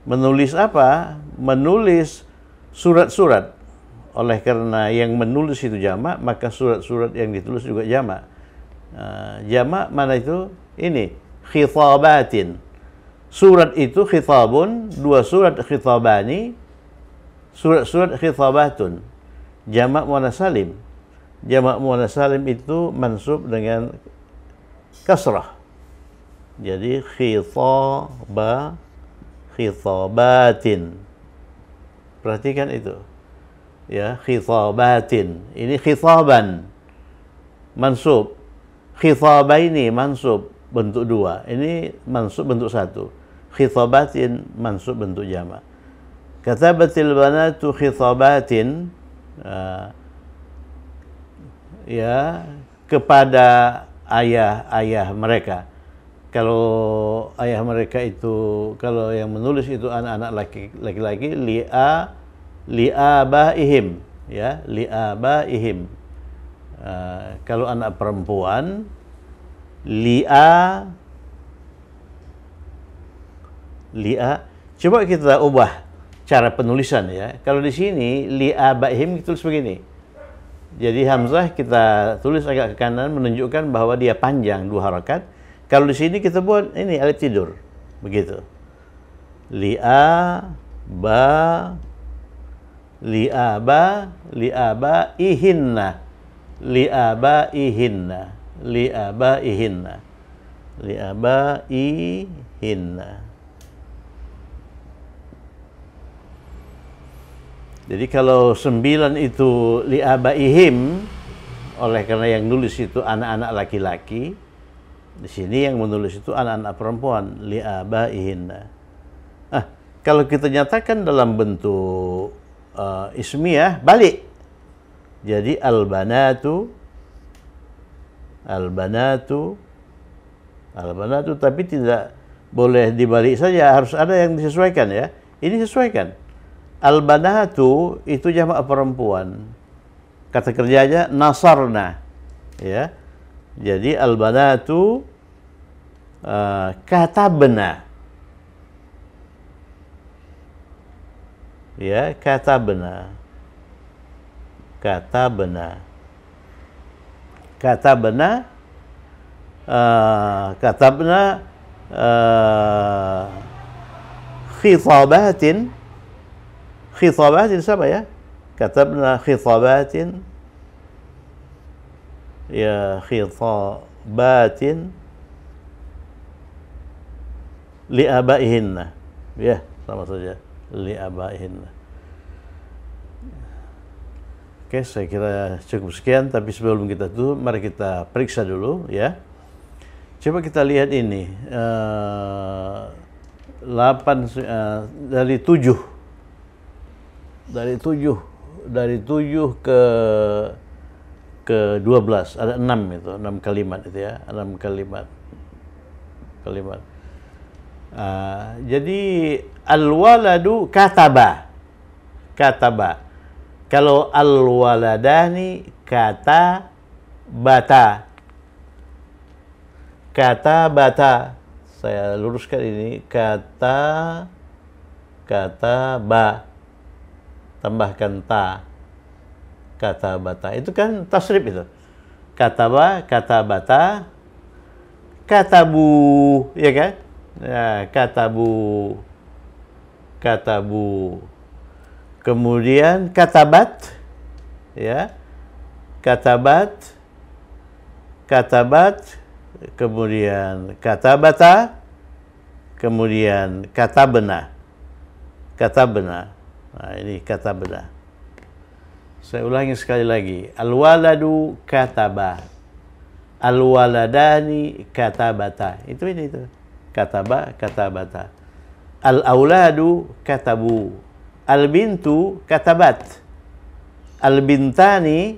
menulis apa? Menulis surat-surat. Oleh karena yang menulis itu jamak, maka surat-surat yang ditulis juga jamak. Jamak mana itu? Ini khitabatin. Surat itu khitabun, dua surat khitabani, surat-surat khitabatun. Jamak muannas salim. Jamak muannas salim itu mansub dengan kasrah. Jadi khitabatin. Perhatikan itu. Ya, khitabatin. Ini khitaban mansub. Khitabaini mansub bentuk dua. Ini mansub bentuk satu. Khitabatin mansub bentuk jamak. Katabatil banatu khitabatin, ya, kepada ayah-ayah mereka. Kalau ayah mereka itu, kalau yang menulis itu anak-anak laki-laki, li'abaihim, ya, li'abaihim. Kalau anak perempuan, li'a. Coba kita ubah cara penulisan ya. Kalau di sini li'abaihim ditulis begini. Jadi hamzah kita tulis agak ke kanan menunjukkan bahwa dia panjang, dua harakat. Kalau di sini kita buat ini alif tidur. Begitu. Li'abaihinna. Jadi kalau 9 itu li'abaihim, oleh karena yang nulis itu anak-anak laki-laki, di sini yang menulis itu anak-anak perempuan, li'abaihinna. Kalau kita nyatakan dalam bentuk ismiyah, balik. Jadi al-banatu, tapi tidak boleh dibalik saja, harus ada yang disesuaikan ya. Ini sesuaikan. Al-banatu itu jamak perempuan. Kata kerjanya nasarna. Ya. Jadi al-banatu katabna. Ya, katabna. Khitabatin. Khitabatin sama ya. Katabna khitabatin. Ya, khitabatin li'abaihinna. Ya, sama saja. Li'abaihinna. Oke, saya kira cukup sekian. Tapi sebelum kita tutup, mari kita periksa dulu ya. Coba kita lihat ini. 8 dari 7. Dari 7 ke 12 ada 6 itu, 6 kalimat itu ya, 6 kalimat. Jadi al-waladu kataba. Kalau al-waladani katabata. Saya luruskan ini, kataba. Tambahkan ta, katabata. Itu kan tasrif itu. Katabata, katabu, ya kan? Ya, katabu. Kemudian katabat, ya. Katabat. Kemudian katabata. Kemudian katabna. Nah, ini katabna. Saya ulangi sekali lagi. Al-waladu kataba. Al-waladani katabata. Itu ini itu. Kataba, katabata. Al-auladu katabu. Al-bintu katabat. Al-bintani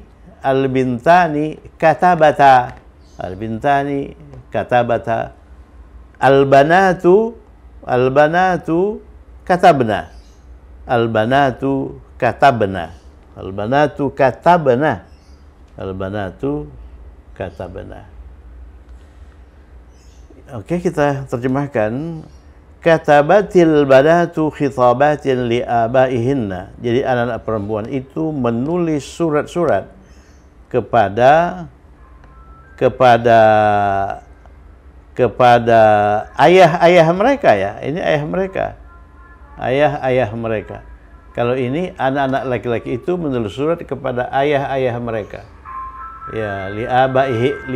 katabata. Al-bintani katabata. Al-banatu katabna. Al-banatu katabna. Al-banatu katabna. Al-banatu katabna. Oke, kita terjemahkan. Katabatil banatu khitabatin li abaihinna. Jadi anak-anak perempuan itu menulis surat-surat kepada ayah-ayah mereka ya. Ini ayah mereka. Ayah-ayah mereka. Kalau ini anak-anak laki-laki itu menulis surat kepada ayah-ayah mereka. Ya, li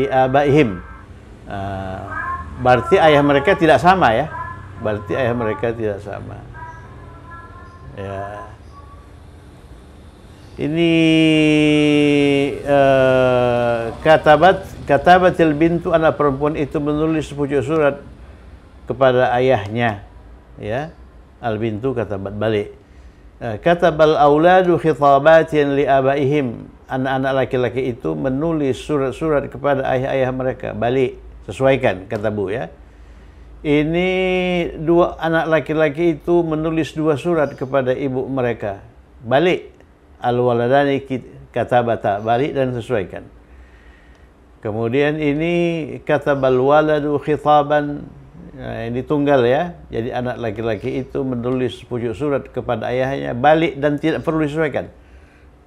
abaihim. Berarti ayah mereka tidak sama ya. Berarti ayah mereka tidak sama. Ya. Ini katabatil bintu, anak perempuan itu menulis sepucuk surat kepada ayahnya. Ya. Al bintu katabat balik. Katabal auladu khitabatin li abaihim. Anak-anak laki-laki itu menulis surat-surat kepada ayah-ayah mereka. Balik, sesuaikan kata Bu ya. Ini dua anak laki-laki itu menulis dua surat kepada ibu mereka. Balik. Al-waladani katabata. Balik dan sesuaikan. Kemudian ini katabal waladu khitaban. Nah, ini tunggal ya. Jadi anak laki-laki itu menulis pucuk surat kepada ayahnya. Balik dan tidak perlu disesuaikan.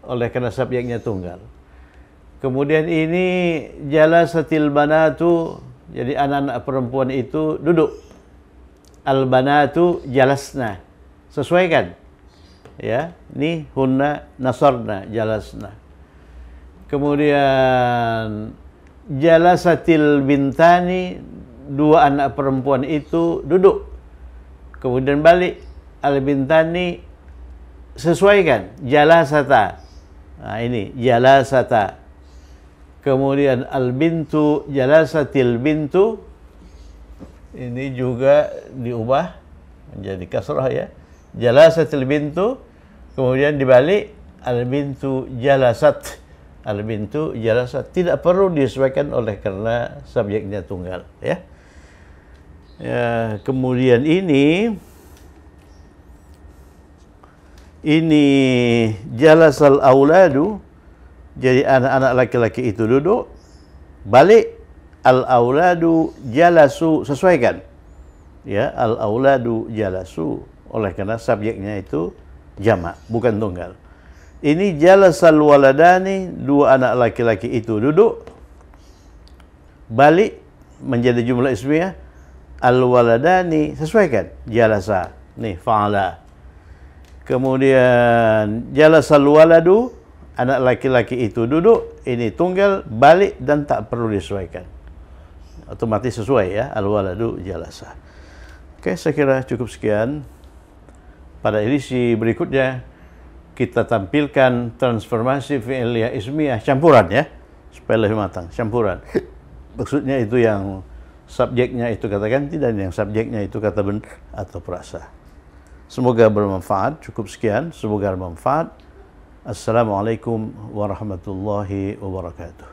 Oleh karena subjeknya tunggal. Kemudian ini jalasatil banatu. Jadi anak-anak perempuan itu duduk. Al-banatu jalasna. Sesuaikan. Ya, ini hunna nasarna jalasna. Kemudian jalasatil bintani, dua anak perempuan itu duduk. Kemudian balik al-bintani sesuaikan jalasata. Nah, ini jalasata. Kemudian al-bintu jalasatil bintu, ini juga diubah menjadi kasrah ya. Jalasatil bintu, kemudian dibalik al-bintu jalasat. Al-bintu jalasat, tidak perlu disesuaikan oleh karena subjeknya tunggal ya. Ya, kemudian ini jalasal auladu. Jadi anak-anak laki-laki itu duduk, balik al-auladu jalasu, sesuaikan. Ya, al-auladu jalasu, oleh karena subjeknya itu jamak, bukan tunggal. Ini jalasal waladani, dua anak laki-laki itu duduk, balik menjadi jumlah ismiyah, al-waladani, sesuaikan. Jalasa, nih fa'ala. Kemudian jalasal waladu, anak laki-laki itu duduk, ini tunggal, balik dan tak perlu disesuaikan. Otomatis sesuai ya, al-waladu jalasa. Oke, saya kira cukup sekian. Pada edisi berikutnya kita tampilkan transformasi fi'liyah ismiyah campuran ya, supaya lebih matang, campuran. Maksudnya itu yang subjeknya itu kata ganti dan yang subjeknya itu kata benda atau perasa. Semoga bermanfaat. Cukup sekian, semoga bermanfaat. Assalamualaikum warahmatullahi wabarakatuh.